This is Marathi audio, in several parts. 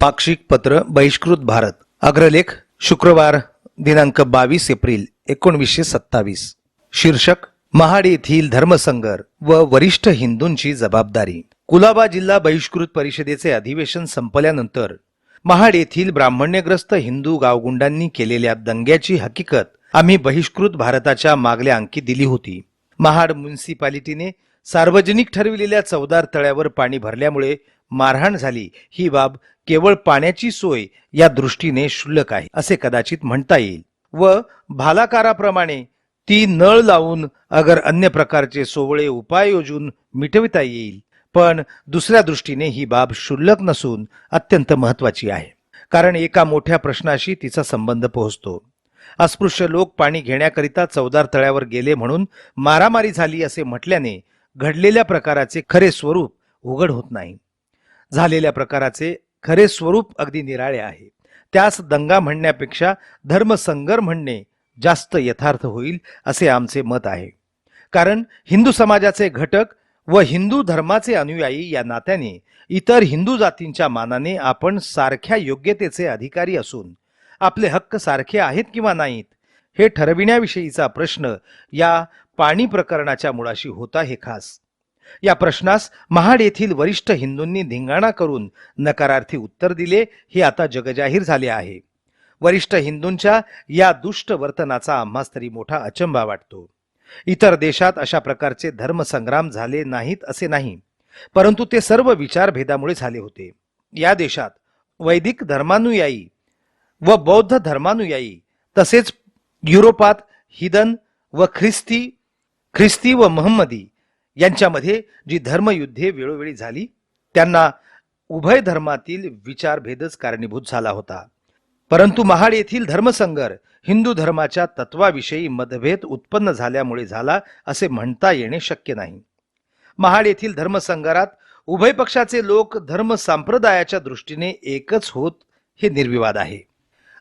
पाक्षिक पत्र बहिष्कृत भारत अग्रलेख शुक्रवार दिनांक 22 एप्रिल 1927. शीर्षक महाड येथील धर्मसंगर व वरिष्ठ हिंदूंची जबाबदारी. कुलाबा जिल्हा बहिष्कृत परिषदेचे अधिवेशन संपल्यानंतर महाड येथील ब्राह्मण्यग्रस्त हिंदू गावगुंडांनी केलेल्या दंग्याची हकीकत आम्ही बहिष्कृत भारताच्या मागल्या अंकी दिली होती. महाड म्युनिसिपालिटीने सार्वजनिक ठरविलेल्या चौदार तळ्यावर पाणी भरल्यामुळे मारहाण झाली ही बाब केवळ पाण्याची सोय या दृष्टीने क्षुल्लक आहे असे कदाचित म्हणता येईल व भालाकाराप्रमाणे ती नळ लावून अगर अन्य प्रकारचे सोवळे उपाय योजून मिटविता येईल. पण दुसऱ्या दृष्टीने ही बाब क्षुल्लक नसून अत्यंत महत्वाची आहे, कारण एका मोठ्या प्रश्नाशी तिचा संबंध पोहोचतो. अस्पृश्य लोक पाणी घेण्याकरिता चौदार तळ्यावर गेले म्हणून मारामारी झाली असे म्हटल्याने घडलेल्या प्रकाराचे खरे स्वरूप उघड होत नाही. झालेल्या प्रकाराचे खरे स्वरूप अगदी निराळे आहे. त्यास दंगा म्हणण्यापेक्षा धर्मसंगर म्हणणे जास्त यथार्थ होईल असे आमचे मत आहे. कारण हिंदू समाजाचे घटक व हिंदू धर्माचे अनुयायी या नात्याने इतर हिंदू जातींच्या मानाने आपण सारख्या योग्यतेचे अधिकारी असून आपले हक्क सारखे आहेत किंवा नाहीत हे ठरविण्याविषयीचा प्रश्न या पाणी प्रकरणाच्या मुळाशी होता हे खास. या प्रश्नास महाड येथील वरिष्ठ हिंदूंनी धिंगाणा करून नकारार्थी उत्तर दिले हे आता जगजाहीर झाले आहे. वरिष्ठ हिंदूंच्या या दुष्ट वर्तनाचा आम्हास तरी मोठा अचंबा वाटतो. इतर देशात अशा प्रकारचे धर्मसंग्राम झाले नाहीत असे नाही, परंतु ते सर्व विचारभेदामुळे झाले होते. या देशात वैदिक धर्मानुयायी व बौद्ध धर्मानुयायी तसेच युरोपात हिदन व ख्रिस्ती व महम्मदी यांच्यामध्ये जी धर्मयुद्धे वेळोवेळी झाली त्यांना उभय धर्मातील विचारभेदच कारणीभूत झाला होता. परंतु महाड येथील धर्मसंगर हिंदू धर्माच्या तत्वाविषयी मतभेद उत्पन्न झाल्यामुळे झाला असे म्हणता येणे शक्य नाही. महाड येथील धर्मसंगरात उभय पक्षाचे लोक धर्म संप्रदायाच्या दृष्टीने एकच होत हे निर्विवाद आहे.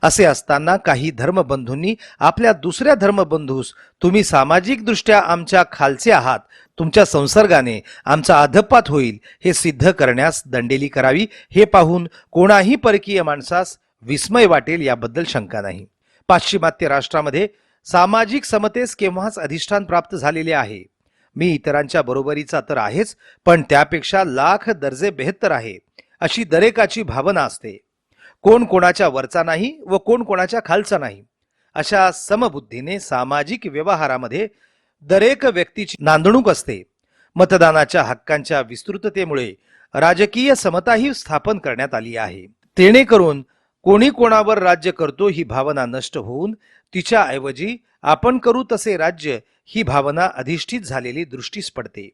असे असताना काही धर्मबंधूंनी आपल्या दुसऱ्या धर्मबंधूस तुम्ही सामाजिक दृष्ट्या आमच्या खालचे आहात, तुमच्या संसर्गाने आमचा अधपात होईल हे सिद्ध करण्यास दंडेली करावी हे पाहून कोणाही परकीय माणसास विस्मय वाटेल याबद्दल शंका नाही. पाश्चिमात्य राष्ट्रामध्ये सामाजिक समतेस केव्हाच अधिष्ठान प्राप्त झालेले आहे. मी इतरांच्या बरोबरीचा तर आहेच, पण त्यापेक्षा लाख दर्जे बेहत्तर आहे अशी दरेकाची भावना असते. कोण कोणाच्या वरचा नाही व कोण कोणाच्या खालचा नाही अशा समबुद्धीने सामाजिक व्यवहारामध्ये दरेक व्यक्तीची नांदणूक असते. मतदानाच्या हक्कांच्या विस्तृततेमुळे राजकीय समताही स्थापन करण्यात आली आहे. जेणेकरून कोणी कोणावर राज्य करतो ही भावना नष्ट होऊन तिच्या ऐवजी आपण करू तसे राज्य ही भावना अधिष्ठित झालेली दृष्टीस पडते.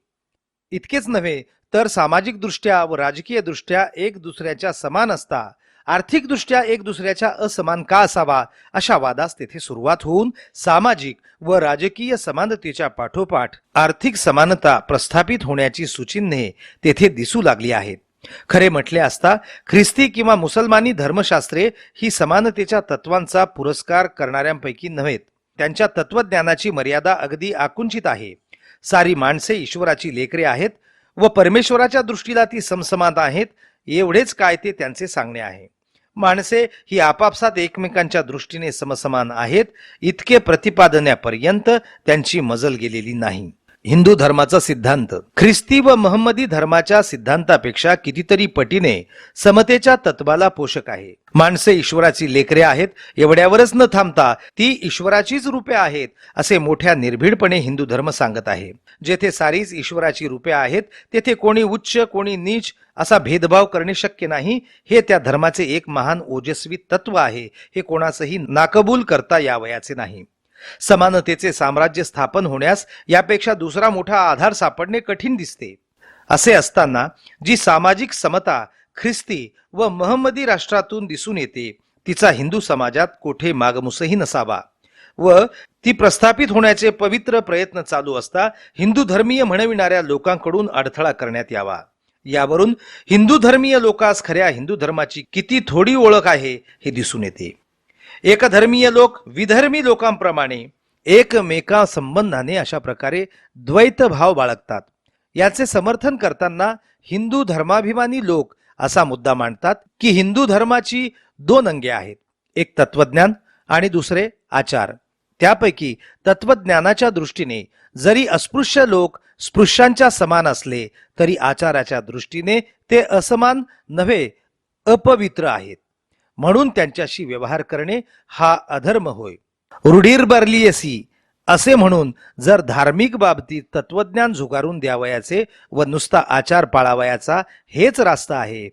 इतकेच नव्हे तर सामाजिक दृष्ट्या व राजकीय दृष्ट्या एक दुसऱ्याच्या समान असता आर्थिक दृष्ट्या एक दुसऱ्याच्या असमान का असावा अशा वादास तेथे सुरुवात होऊन सामाजिक व राजकीय समानतेच्या पाठोपाठ आर्थिक समानता प्रस्थापित होण्याची सूचिन्हे तेथे दिसू लागली आहेत. खरे म्हटले असता ख्रिस्ती किंवा मुसलमानी धर्मशास्त्रे ही समानतेच्या तत्वांचा पुरस्कार करणाऱ्यांपैकी नव्हेत. त्यांच्या तत्वज्ञानाची मर्यादा अगदी आकुंचित आहे. सारी माणसे ईश्वराची लेकरे आहेत व परमेश्वराच्या दृष्टीला ती समसमान आहेत एवढेच काय ते त्यांचे सांगणे आहे. माणसे ही आपापसात एकमेकांच्या दृष्टीने समसमान आहेत इतके प्रतिपादनापर्यंत त्यांची मजल गेलेली नाही. हिंदू धर्माचा सिद्धांत ख्रिस्ती व महम्मदी धर्माच्या सिद्धांतापेक्षा कितीतरी पटीने समतेच्या तत्वाला पोषक आहे. माणसे ईश्वराची लेकरे आहेत एवढ्यावरच न थांबता ती ईश्वराचीच रूपे आहेत असे मोठ्या निर्भीडपणे हिंदू धर्म सांगत आहे. जेथे सारीच ईश्वराची रूपे आहेत तेथे कोणी उच्च कोणी नीच असा भेदभाव करणे शक्य नाही हे त्या धर्माचे एक महान ओजस्वी तत्व आहे. हे कोणासही नाकबूल करता यावयाचे नाही. समानतेचे साम्राज्य स्थापन होण्यास यापेक्षा दुसरा मोठा आधार सापडणे कठीण दिसते. असे असताना जी सामाजिक समता ख्रिस्ती व महम्मदी राष्ट्रातून दिसून येते तिचा हिंदू समाजात कोठे मागमुसही नसावा व ती प्रस्थापित होण्याचे पवित्र प्रयत्न चालू असता हिंदू धर्मीय म्हणविणाऱ्या लोकांकडून अडथळा करण्यात यावा. यावरून हिंदू धर्मीय लोकांस खऱ्या हिंदू धर्माची किती थोडी ओळख आहे हे दिसून येते. एकधर्मीय लोक विधर्मी लोकांप्रमाणे एकमेका संबंधाने अशा प्रकारे द्वैत भाव बाळगतात. याचे समर्थन करताना हिंदू धर्माभिमानी लोक असा मुद्दा मांडतात की हिंदू धर्माची दोन अंगे आहेत, एक तत्वज्ञान आणि दुसरे आचार. त्यापैकी तत्वज्ञानाच्या दृष्टीने जरी अस्पृश्य लोक स्पृश्यांच्या समान असले तरी आचाराच्या दृष्टीने ते असमान नव्हे, अपवित्र आहेत. म्हणून त्यांच्याशी व्यवहार करणे हा अधर्म होय. रूढीर्बर्लियसी असे म्हणून जर धार्मिक बाबतीत तत्वज्ञान झुगारून द्यावयाचे व नुसता आचार पाळावयाचा हेच रास्ता आहे,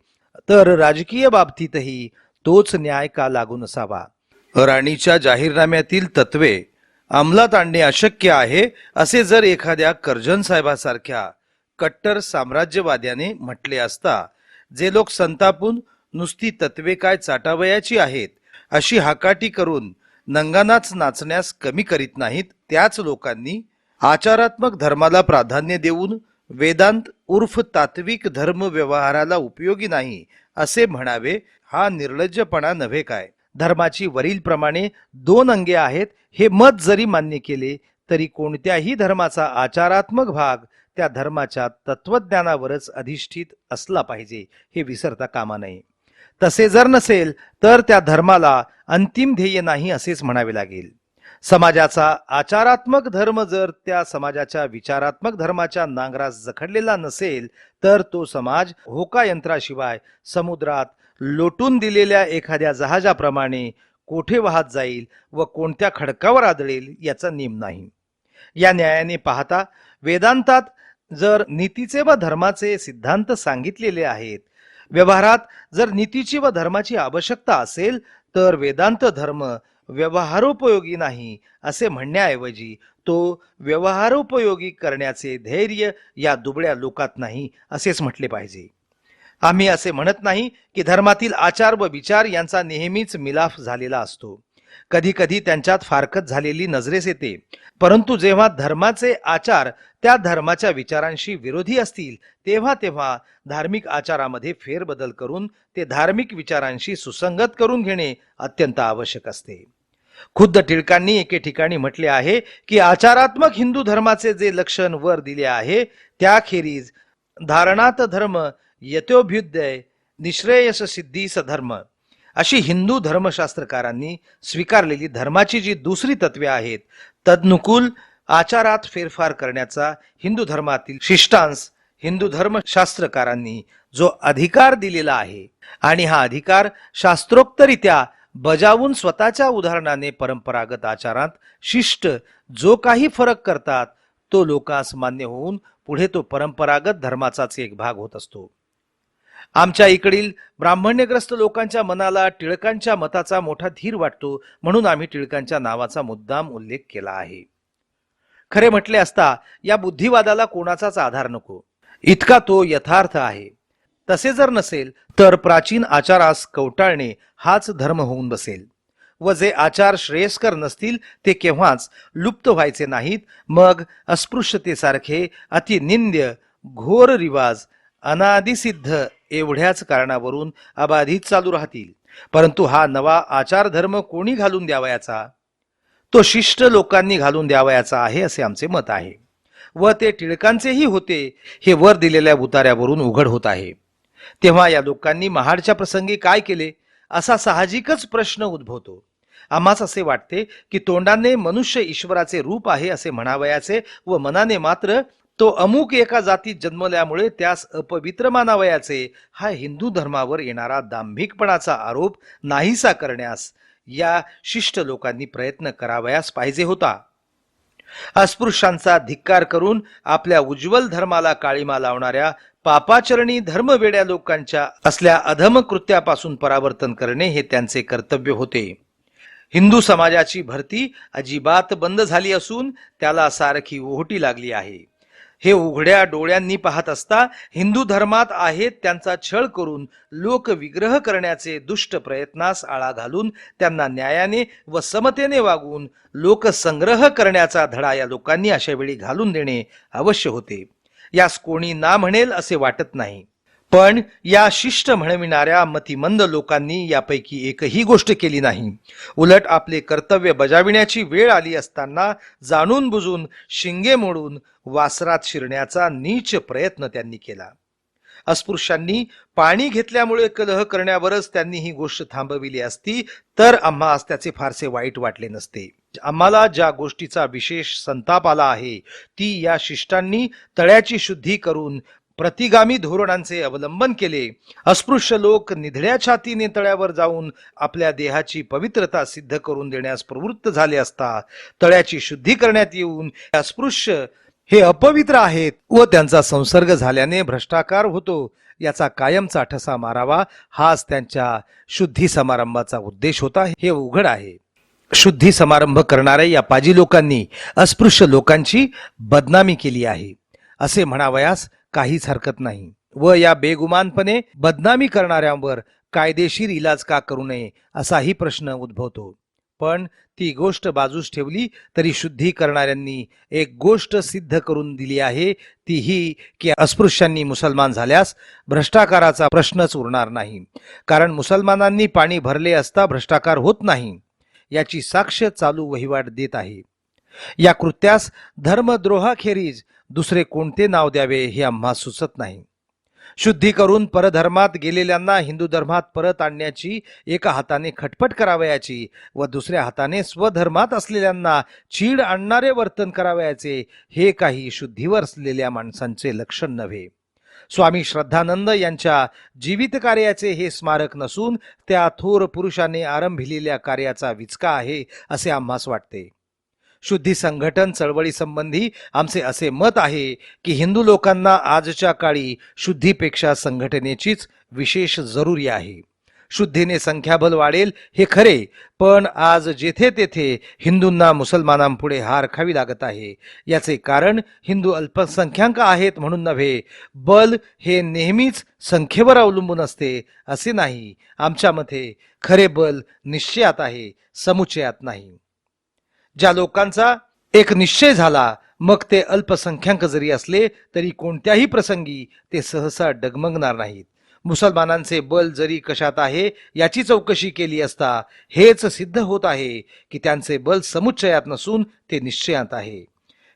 तर राजकीय बाबतीतही तोच न्याय का लागू नसावा. राणीच्या जाहीरनाम्यातील तत्वे अंमलात आणणे अशक्य आहे असे जर एखाद्या कर्जन साहेबासारख्या कट्टर साम्राज्यवाद्याने म्हटले असता, जे लोक संतापून नुसती तत्वे काय चाटावयाची आहेत अशी हाकाटी करून नंगानाच नाचण्यास कमी करीत नाहीत, त्याच लोकांनी आचारात्मक धर्माला प्राधान्य देऊन वेदांत उर्फ तात्विक धर्म व्यवहाराला उपयोगी नाही असे म्हणावे, हा निर्लज्जपणा नव्हे काय. धर्माची वरीलप्रमाणे दोन अंगे आहेत हे मत जरी मान्य केले तरी कोणत्याही धर्माचा आचारात्मक भाग त्या धर्माच्या तत्वज्ञानावरच अधिष्ठित असला पाहिजे हे विसरता कामा नये. तसे जर नसेल तर त्या धर्माला अंतिम ध्येय नाही असेच म्हणावे लागेल. समाजाचा आचारात्मक धर्म जर त्या समाजाच्या विचारात्मक धर्माच्या नांगरास जखडलेला नसेल तर तो समाज होकायंत्राशिवाय समुद्रात लोटून दिलेल्या एखाद्या जहाजाप्रमाणे कोठे वाहत जाईल व कोणत्या खडकावर आदळेल याचा नेम नाही. या न्यायाने पाहता वेदांतात जर नीतीचे व धर्माचे सिद्धांत सांगितलेले आहेत, व्यवहारात जर नीतीची व धर्माची आवश्यकता असेल तर वेदांत धर्म व्यवहारोपयोगी नाही असे म्हणण्याऐवजी तो व्यवहारोपयोगी करण्याचे धैर्य या दुबळ्या लोकात नाही असेच म्हटले पाहिजे. आम्ही असे म्हणत नाही की धर्मातील आचार व विचार यांचा नेहमीच मिलाफ झालेला असतो. कधी कधी त्यांच्यात फारकत झालेली नजरेस येते, परंतु जेव्हा धर्माचे आचार त्या धर्माच्या विचारांशी विरोधी असतील तेव्हा तेव्हा धार्मिक आचारामध्ये फेरबदल करून ते धार्मिक विचारांशी सुसंगत करून घेणे अत्यंत आवश्यक असते. खुद्द टिळकांनी एके ठिकाणी म्हटले आहे की आचारात्मक हिंदू धर्माचे जे लक्षण वर दिले आहे त्याखेरीज धारणात धर्म यथोभ्युदय निश्रेयस सिद्धीस धर्म अशी हिंदू धर्मशास्त्रकारांनी स्वीकारलेली धर्माची जी दुसरी तत्वे आहेत, तदनुकूल आचारात फेरफार करण्याचा हिंदू धर्मातील शिष्टांस हिंदू धर्मशास्त्रकारांनी जो अधिकार दिलेला आहे आणि हा अधिकार शास्त्रोक्तरित्या बजावून स्वतःच्या उदाहरणाने परंपरागत आचारात शिष्ट जो काही फरक करतात तो लोकांस मान्य होऊन पुढे तो परंपरागत धर्माचाच एक भाग होत असतो. आमच्या इकडील ब्राह्मण्यग्रस्त लोकांच्या मनाला टिळकांच्या मताचा मोठा धीर वाटतो, म्हणून आम्ही टिळकांच्या नावाचा मुद्दाम उल्लेख केला आहे. खरे म्हटले असता या बुद्धिवादाला कोणाचाच आधार नको, इतका तो यथार्थ आहे. तसे जर नसेल तर प्राचीन आचारास कवटाळणे हाच धर्म होऊन बसेल व जे आचार श्रेयस्कर नसतील ते केव्हाच लुप्त व्हायचे नाहीत. मग अस्पृश्यतेसारखे अतिनिंद्य घोर रिवाज अनादिसिद्ध एवढ्याच कारणावरून अबाधित चालू राहतील. परंतु हा नवा आचार धर्म कोणी घालून द्यावयाचा? तो शिष्ट लोकांनी घालून द्यावयाचा आहे असे आमचे मत आहे व ते टिळकांचेही होते हे वर दिलेल्या उतार्यावरून उघड होत आहे. तेव्हा या लोकांनी महाडच्या प्रसंगी काय केले असा साहजिकच प्रश्न उद्भवतो. आम्हास असे वाटते की तोंडाने मनुष्य ईश्वराचे रूप आहे असे म्हणावयाचे व मनाने मात्र तो अमुक एका जातीत जन्मल्यामुळे त्यास अपवित्र मानावयाचे, हा हिंदू धर्मावर येणारा दांभिकपणाचा आरोप नाहीसा करण्यास या शिष्ट लोकांनी प्रयत्न करावयास पाहिजे होता. अस्पृश्यांचा धिक्कार करून आपल्या उज्ज्वल धर्माला काळीमा लावणाऱ्या पापाचरणी धर्मवेड्या लोकांच्या असल्या अधम कृत्यापासून परावर्तन करणे हे त्यांचे कर्तव्य होते. हिंदू समाजाची भरती अजिबात बंद झाली असून त्याला सारखी ओहोटी लागली आहे. हे उघड्या डोळ्यांनी पाहत असता हिंदू धर्मात आहेत त्यांचा छळ करून लोक विग्रह करण्याचे दुष्ट प्रयत्नास आळा घालून त्यांना न्यायाने व समतेने वागून लोकसंग्रह करण्याचा धडा या लोकांनी अशा वेळी घालून देणे अवश्य होते. यास कोणी ना म्हणेल असे वाटत नाही, पण या शिष्ट म्हणविणाऱ्या मतिमंद लोकांनी यापैकी एकही गोष्ट केली नाही. उलट आपले कर्तव्य बजाविण्याची वेळ आली असताना जाणून बुजून शिंगे मोडून वासरात शिरण्याचा नीच प्रयत्न त्यांनी केला. अस्पृश्यांनी पाणी घेतल्यामुळे कलह करण्यावरच त्यांनी ही गोष्ट थांबविली असती तर आम्हास त्याचे फारसे वाईट वाटले नसते. आम्हाला ज्या गोष्टीचा विशेष संताप आला आहे ती या शिष्टांनी तळ्याची शुद्धी करून प्रतिगामी धोरणांचे अवलंबन केले. अस्पृश्य लोक निधड्या छातीने तळ्यावर जाऊन आपल्या देहाची पवित्रता सिद्ध करून देण्यास प्रवृत्त झाले असता तळ्याची शुद्धी करण्यात येऊन अस्पृश्य हे अपवित्र आहेत व त्यांचा संसर्ग झाल्याने भ्रष्टाचार होतो याचा कायमचा ठसा मारावा हाच त्यांच्या शुद्धी समारंभाचा उद्देश होता हे उघड आहे. शुद्धी समारंभ करणाऱ्या या पाजी लोकांनी अस्पृश्य लोकांची बदनामी केली आहे असे म्हणावयास काहीच हरकत नाही व या बेगुमानपणे बदनामी करणाऱ्यांवर कायदेशीर इलाज का करू नये असाही प्रश्न उद्भवतो. पण ती गोष्ट बाजूस ठेवली तरी शुद्धी करणाऱ्यांनी एक गोष्ट सिद्ध करून दिली आहे ती ही की अस्पृश्यांनी मुसलमान झाल्यास भ्रष्टाचाराचा प्रश्नच उरणार नाही. कारण मुसलमानांनी पाणी भरले असता भ्रष्टाचार होत नाही याची साक्ष चालू वहिवाट देत आहे. या कृत्यास धर्मद्रोहाखेरीज दुसरे कोणते नाव द्यावे हे आम्हा सुचत नाही. शुद्धी करून परधर्मात गेलेल्यांना हिंदू धर्मात परत आणण्याची एका हाताने खटपट करावयाची व दुसऱ्या हाताने स्वधर्मात असलेल्यांना चीड आणणारे वर्तन करावयाचे हे काही शुद्धीवर असलेल्या माणसांचे लक्षण नव्हे. स्वामी श्रद्धानंद यांच्या जीवित कार्याचे हे स्मारक नसून त्या थोर पुरुषाने आरंभिलेल्या कार्याचा विचका आहे असे आम्हास वाटते. शुद्धी संघटन चळवळी संबंधी आमचे असे मत आहे की हिंदू लोकांना आजच्या काळी शुद्धीपेक्षा संघटनेचीच विशेष जरुरी आहे. शुद्धीने संख्याबल वाढेल हे खरे, पण आज जेथे तेथे हिंदूंना मुसलमानांपुढे हार खावी लागत आहे. याचे कारण हिंदू अल्पसंख्याक आहेत म्हणून नव्हे, बल हे नेहमीच संख्येवर अवलंबून असते असे नाही. आमच्या मते खरे बल निश्चयात आहे, समुच्चयात नाही. ज्या लोकांचा एक निश्चय झाला मग ते अल्पसंख्याक जरी असले तरी कोणत्याही प्रसंगी ते सहसा डगमगणार नाहीत. मुसलमानांचे बल जरी कशात आहे याची चौकशी केली असता हेच सिद्ध होत आहे की त्यांचे बल समुच्चयात नसून ते निश्चयात आहे.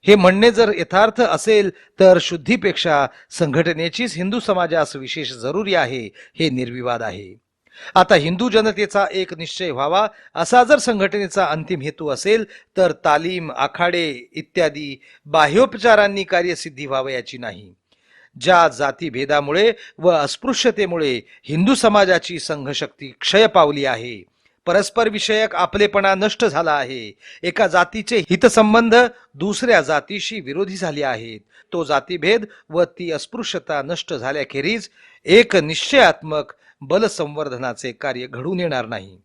हे म्हणणे जर यथार्थ असेल तर शुद्धीपेक्षा संघटनेचीच हिंदू समाजास विशेष जरुरी आहे हे निर्विवाद आहे. आता हिंदू जनतेचा एक निश्चय व्हावा असा जर संघटनेचा अंतिम हेतू असेल तर तालीम आखाडे इत्यादी बाह्योपचारांनी कार्यसिद्धी व्हावयाची नाही. ज्या जातीभेदामुळे व अस्पृश्यतेमुळे हिंदू समाजाची संघशक्ती क्षय पावली आहे, परस्पर विषयक आपलेपणा नष्ट झाला आहे, एका जातीचे हितसंबंध दुसऱ्या जातीशी विरोधी झाले आहेत, तो जातीभेद व ती अस्पृश्यता नष्ट झाल्याखेरीज एक निश्चयात्मक बलसंवर्धनाचे कार्य घडून येणार नाही.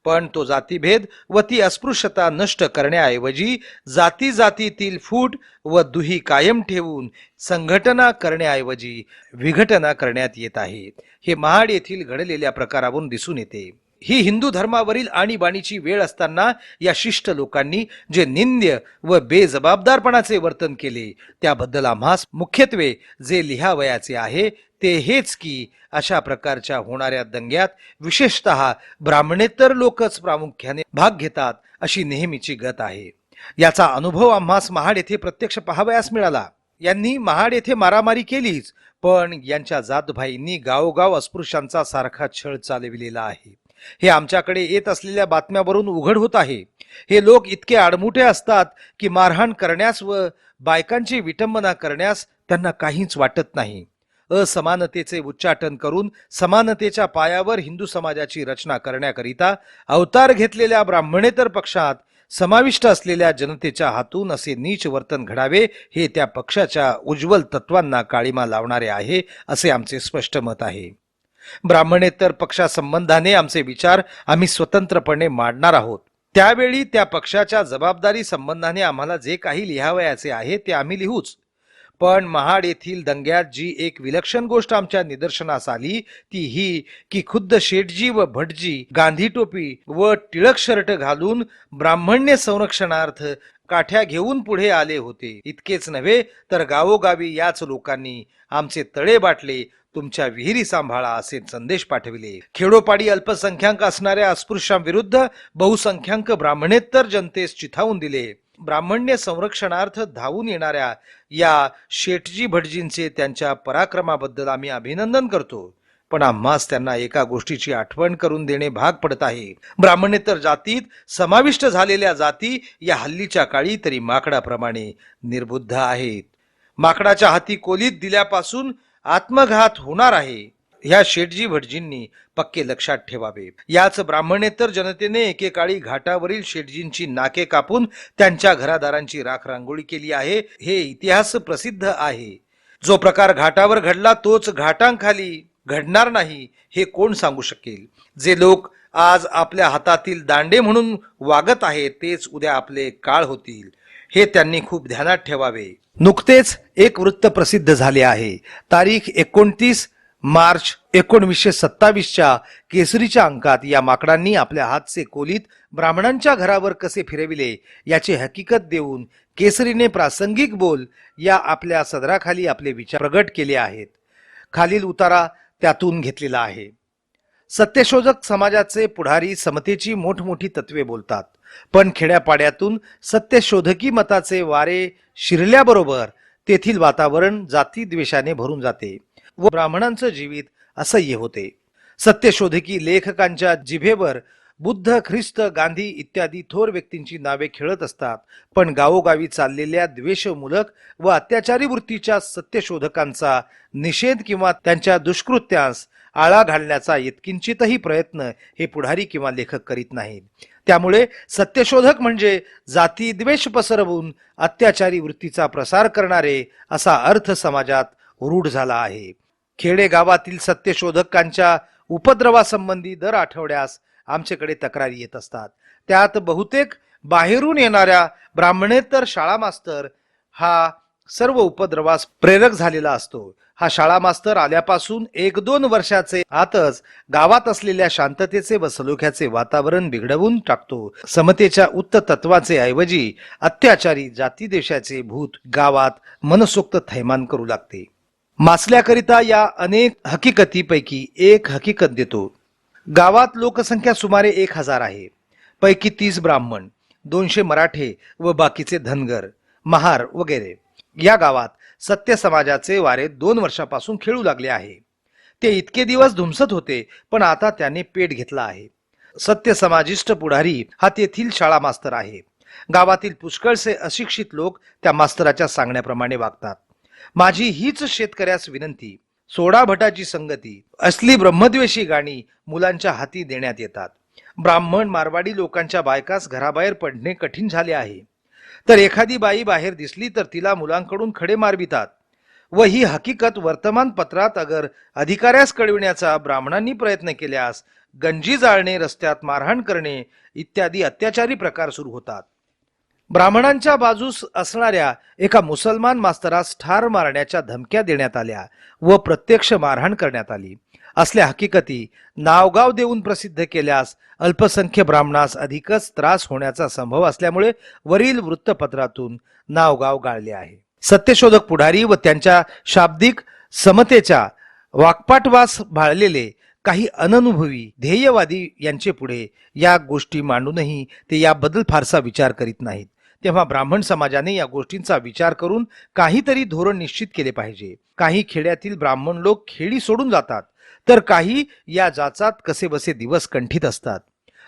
पण तो जातीभेद व ती अस्पृश्यता नष्ट करण्याऐवजी जाती जातीतील फूट व दुही कायम ठेवून संघटना करण्याऐवजी विघटना करण्यात येत आहे. हे महाड येथील घडलेल्या प्रकारावरून दिसून येते. ही हिंदू धर्मावरील आणीबाणीची वेळ असताना या शिष्ट लोकांनी जे निंद्य व बेजबाबदारपणाचे वर्तन केले त्याबद्दल आम्हास मुख्यत्वे जे लिहावयाचे आहे ते हेच की अशा प्रकारच्या होणाऱ्या दंग्यात विशेषतः ब्राह्मणेतर लोकच प्रामुख्याने भाग घेतात अशी नेहमीची गत आहे. याचा अनुभव आम्हास महाड येथे प्रत्यक्ष पाहावयास मिळाला. यांनी महाड येथे मारामारी केलीच, पण यांच्या जातभाईंनी गावोगाव अस्पृश्यांचा सारखा छळ चालविलेला आहे. हे आमच्याकडे येत असलेल्या बातम्यावरून उघड होत आहे. हे लोक इतके आडमुठे असतात की मारहाण करण्यास व बायकांची विटंबना करण्यास त्यांना काहीच वाटत नाही. असमानतेचे उच्चाटन करून समानतेच्या पायावर हिंदू समाजाची रचना करण्याकरिता अवतार घेतलेल्या ब्राह्मणेतर पक्षात समाविष्ट असलेल्या जनतेच्या हातून असे नीच वर्तन घडावे हे त्या पक्षाच्या उज्ज्वल तत्वांना काळीमा लावणारे आहे असे आमचे स्पष्ट मत आहे. ब्राह्मणेतर पक्षासंबंधाने आमचे विचार आम्ही स्वतंत्रपणे मांडणार आहोत. त्यावेळी त्या पक्षाच्या जबाबदारी संबंधाने आम्हाला जे काही लिहावयाचे आहे ते आम्ही लिहूच. पण महाड येथील दंग्यात जी एक विलक्षण गोष्ट आमच्या निदर्शनास आली ती ही की खुद्द शेठजी व भटजी गांधी टोपी व टिळक शर्ट घालून ब्राह्मण्य संरक्षणार्थ काठ्या घेऊन पुढे आले होते. इतकेच नव्हे तर गावोगावी याच लोकांनी आमचे तळे बाटले, तुमच्या विहिरी सांभाळा असे संदेश पाठविले. खेडोपाडी अल्पसंख्याक असणाऱ्या अस्पृश्यांविरुद्ध बहुसंख्याक ब्राह्मणेतर जनतेस चिथावून दिले. ब्राह्मण्य संरक्षणार्थ धावून येणाऱ्या या शेठजी भटजींचे त्यांच्या पराक्रमाबद्दल आम्ही अभिनंदन करतो, पण आम्हास त्यांना एका गोष्टीची आठवण करून देणे भाग पडत आहे. ब्राह्मणेतर जातीत समाविष्ट झालेल्या जाती या हल्लीच्या काळी तरी माकडाप्रमाणे निर्बुद्ध आहेत. माकडाच्या हाती कोलीत दिल्यापासून आत्मघात होणार आहे, ह्या शेठजी भटजींनी पक्के लक्षात ठेवावे. याच ब्राह्मणेतर जनतेने एकेकाळी घाटावरील शेठजींची नाके कापून त्यांच्या घरादारांची राख रांगोळी केली आहे. हे इतिहास प्रसिद्ध आहे. जो प्रकार घाटावर घडला तोच घाटांखाली घडणार नाही हे कोण सांगू शकेल. जे लोक आज आपल्या हातातील दांडे म्हणून वागत आहेत तेच उद्या आपले काळ होतील, हे त्यांनी खूप ध्यानात ठेवावे. नुकतेच एक वृत्त प्रसिद्ध झाले आहे. तारीख 29 मार्च 1927च्या केसरीच्या अंकात या माकडांनी आपल्या हातचे कोलीत ब्राह्मणांच्या घरावर कसे फिरविले याची हकीकत देऊन केसरीने प्रासंगिक बोल या आपल्या सदराखाली आपले विचार प्रगट केले आहेत. खालील उतारा त्यातून घेतलेला आहे. सत्यशोधक समाजाचे पुढारी समतेची मोठमोठी तत्वे बोलतात, पण खेड्यापाड्यातून सत्यशोधकी मताचे वारे शिरल्याबरोबर तेथील वातावरण जाती द्वेषाने भरून जाते व ब्राह्मणांचं जीवित असह्य होते. सत्यशोधकी लेखकांच्या जिभेवर बुद्ध, ख्रिस्त, गांधी इत्यादी थोर व्यक्तींची नावे खेळत असतात, पण गावोगावी चाललेल्या द्वेषमूलक व अत्याचारी वृत्तीच्या सत्यशोधकांचा निषेध किंवा त्यांच्या दुष्कृत्यास आळा घालण्याचा यत्किंचितही प्रयत्न हे पुढारी किंवा लेखक करीत नाहीत. त्यामुळे सत्यशोधक म्हणजे जाती द्वेष पसरवून अत्याचारी वृत्तीचा प्रसार करणारे असा अर्थ समाजात रूढ झाला आहे. खेडे गावातील सत्यशोधकांच्या उपद्रवासंबंधी दर आठवड्यास आमच्याकडे तक्रारी येत असतात. त्यात बहुतेक बाहेरून येणाऱ्या ब्राह्मणेतर शाळा मास्तर हा सर्व उपद्रवास प्रेरक झालेला असतो. हा शाळा मास्तर आल्यापासून 1-2 वर्षाचे आतच गावात असलेल्या शांततेचे व सलोख्याचे वातावरण बिघडवून टाकतो. समतेच्या उत्त तत्वाचे ऐवजी अत्याचारी जाती देशाचे भूत गावात मनसोक्त थैमान करू लागते. मासल्याकरिता या अनेक हकीकतीपैकी एक हकीकत देतो. गावात लोकसंख्या सुमारे 1000 आहे. पैकी 30 ब्राह्मण, 200 मराठे व बाकीचे धनगर, महार वगैरे. या गावात सत्य समाजाचे वारे 2 वर्षापासून खेळू लागले आहे. ते इतके दिवस धुमसत होते, पण आता त्याने पेट घेतला आहे. सत्य समाजिष्ट पुढारी हा तेथील शाळा मास्तर आहे. गावातील पुष्कळसे अशिक्षित लोक त्या मास्तराच्या सांगण्याप्रमाणे वागतात. माझी हीच शेतकऱ्यास विनंती, सोडा भटाची संगती. असली ब्रह्मद्वेषी गाणी मुलांच्या हाती देण्यात येतात. ब्राह्मण मारवाडी लोकांच्या बायकास घराबाहेर पडणे कठीण झाले आहे, तर एखादी बाई बाहेर दिसली तर तिला मुलांकडून खडे मारवितात. व ही हकीकत वर्तमानपत्रात अगर अधिकाऱ्यास कळविण्याचा ब्राह्मणांनी प्रयत्न केल्यास गंजी जाळणे, रस्त्यात मारहाण करणे इत्यादी अत्याचारी प्रकार सुरू होतात. ब्राह्मणांच्या बाजूस असणाऱ्या एका मुसलमान मास्तरास ठार मारण्याच्या धमक्या देण्यात आल्या व प्रत्यक्ष मारहाण करण्यात आली. असल्या हकीकती नावगाव देऊन प्रसिद्ध केल्यास अल्पसंख्य ब्राह्मणास अधिकच त्रास होण्याचा संभव असल्यामुळे वरील वृत्तपत्रातून नावगाव गाळले आहे. सत्यशोधक पुढारी व त्यांच्या शाब्दिक समतेच्या वाकपाटवास भाळलेले काही अननुभवी ध्येयवादी यांचे पुढे या गोष्टी मांडूनही ते याबद्दल फारसा विचार करीत नाहीत. तेव्हा ब्राह्मण समाजाने या गोष्टींचा विचार करून काहीतरी धोरण निश्चित केले पाहिजे. काही खेड्यातील ब्राह्मण लोक खेडी सोडून जातात, तर काही या जाचात कसेबसे दिवस कंठीत असतात.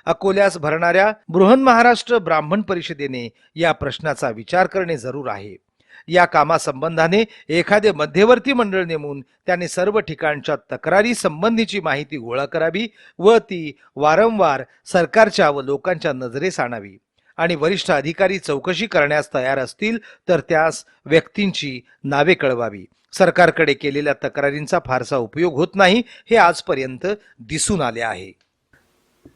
अकोल्यास भरणाऱ्या बृहन्महाराष्ट्र ब्राह्मण परिषदेने या प्रश्नाचा विचार करणे जरूर आहे. या कामासंबंधाने एखादे मध्यवर्ती मंडळ नेमून त्याने सर्व ठिकाणच्या तक्रारी संबंधीची माहिती गोळा करावी व ती वारंवार सरकारच्या व लोकांच्या नजरेस आणावी. आणि वरिष्ठ अधिकारी चौकशी करण्यास तयार असतील तर त्यास व्यक्तींची नावे कळवावी. सरकारकडे केलेल्या तक्रारींचा फारसा उपयोग होत नाही हे आजपर्यंत दिसून आले आहे.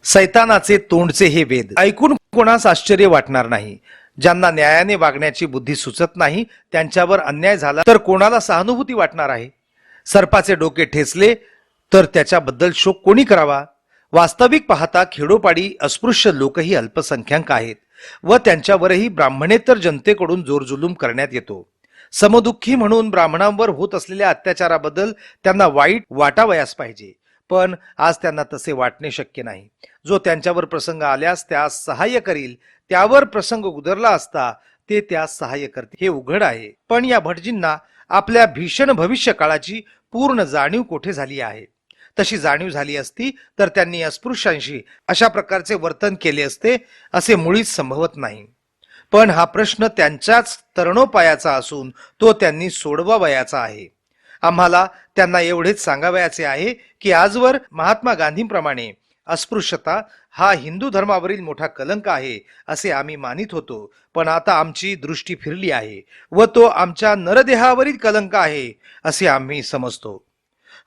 सैतानाचे तोंडचे हे वेद ऐकून कोणास आश्चर्य वाटणार नाही. ज्यांना न्यायाने वागण्याची बुद्धी सुचत नाही त्यांच्यावर अन्याय झाला तर कोणाला सहानुभूती वाटणार आहे. सर्पाचे डोके ठेचले तर त्याच्याबद्दल शोक कोणी करावा. वास्तविक पाहता खेडोपाडी अस्पृश्य लोकही अल्पसंख्याक आहेत व त्यांच्यावरही ब्राह्मणेतर जनतेकडून जोरजुलूम करण्यात येतो. समदुःखी म्हणून ब्राह्मणांवर होत असलेल्या अत्याचाराबद्दल त्यांना वाईट वाटावयास पाहिजे, पण आज त्यांना तसे वाटणे शक्य नाही. जो त्यांच्यावर प्रसंग आल्यास त्यास सहाय्य करील, त्यावर प्रसंग उदरला असता ते त्यास सहाय्य करते हे उघड आहे. पण या भटजींना आपल्या भीषण भविष्य काळाची पूर्ण जाणीव कोठे झाली आहे? तशी जाणीव झाली असती तर त्यांनी अस्पृश्यांशी अशा प्रकारचे वर्तन केले असते असे मुळीच संभवत नाही. पण हा प्रश्न त्यांच्याच तरुणोपायाचा असून तो त्यांनी सोडवावयाचा आहे. आम्हाला त्यांना एवढेच सांगावयाचे आहे की आजवर महात्मा गांधींप्रमाणे अस्पृश्यता हा हिंदू धर्मावरील मोठा कलंक आहे असे आम्ही मानित होतो, पण आता आमची दृष्टी फिरली आहे व तो आमच्या नरदेहावरील कलंक आहे असे आम्ही समजतो.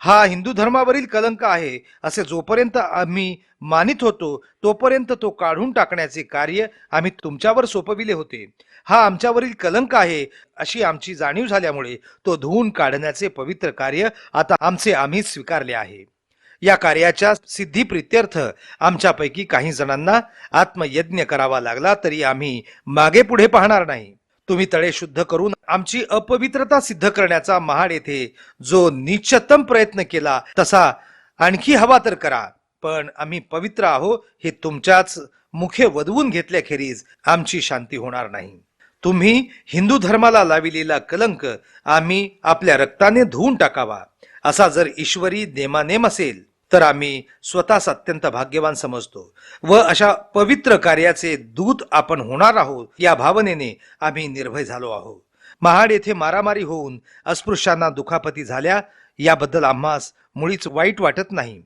हा हिंदू धर्मावरील कलंक आहे असे जोपर्यंत आम्ही मानित होतो तोपर्यंत तो काढून टाकण्याचे कार्य आम्ही तुमच्यावर सोपविले होते. हा आमच्यावरील कलंक आहे अशी आमची जाणीव झाल्यामुळे तो धुवून काढण्याचे पवित्र कार्य आता आमचे आम्हीच स्वीकारले आहे. या कार्याच्या सिद्धीप्रित्यर्थ आमच्यापैकी काही जणांना आत्मयज्ञ करावा लागला तरी आम्ही मागे पुढे पाहणार नाही. तुम्ही तळे शुद्ध करून आमची अपवित्रता सिद्ध करण्याचा महाड येथे जो निश्चतम प्रयत्न केला तसा आणखी हवा तर करा, पण आम्ही पवित्र आहो हे तुमच्याच मुखे वदवून घेतल्याखेरीज आमची शांती होणार नाही. तुम्ही हिंदू धर्माला लाविलेला कलंक आम्ही आपल्या रक्ताने धुवून टाकावा असा जर ईश्वरी नेमानेम असेल तर आम्ही स्वतःच अत्यंत भाग्यवान समजतो व अशा पवित्र कार्याचे दूत आपण होणार आहोत या भावनेने आम्ही निर्भय झालो आहोत. महाड येथे मारामारी होऊन अस्पृश्यांना दुखापती झाल्या याबद्दल आम्हास मुळीच वाईट वाटत नाही.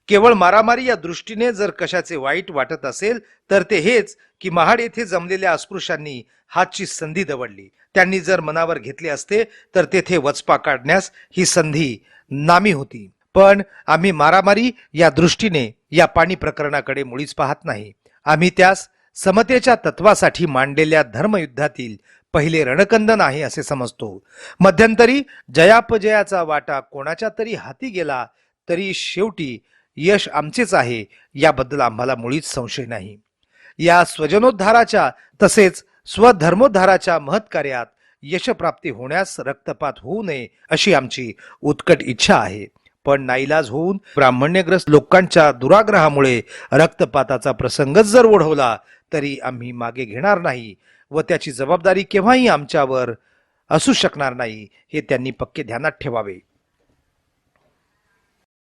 केवळ मारामारी या दृष्टीने जर कशाचे वाईट वाटत असेल तर ते हेच की महाड येथे जमलेल्या अस्पृश्यांनी हातची संधी दवडली. त्यांनी जर मनावर घेतले असते तर तेथे वचपा काढण्यास ही संधी नामी होती. पण आम्ही मारामारी या दृष्टीने या पाणी प्रकरणाकडे मुळीच पाहत नाही. आम्ही त्यास समतेच्या तत्वासाठी मांडलेल्या धर्मयुद्धातील पहिले रणकंदन आहे असे समजतो. मध्यंतरी जयापजयाचा वाटा कोणाच्या तरी हाती गेला तरी शेवटी यश आमचेच आहे याबद्दल आम्हाला मुळीच संशय नाही. या स्वजनोद्धाराच्या तसेच स्वधर्मोद्धाराच्या महत्कार्यात यशप्राप्ती होण्यास रक्तपात होऊ नये अशी आमची उत्कट इच्छा आहे. पण नाईलाज होऊन ब्राह्मण्यग्रस्त लोकांच्या दुराग्रहामुळे रक्तपाताचा प्रसंगच जर ओढवला तरी आम्ही मागे घेणार नाही व त्याची जबाबदारी केव्हाही आमच्यावर असू शकणार नाही हे त्यांनी पक्के ध्यानात ठेवावे.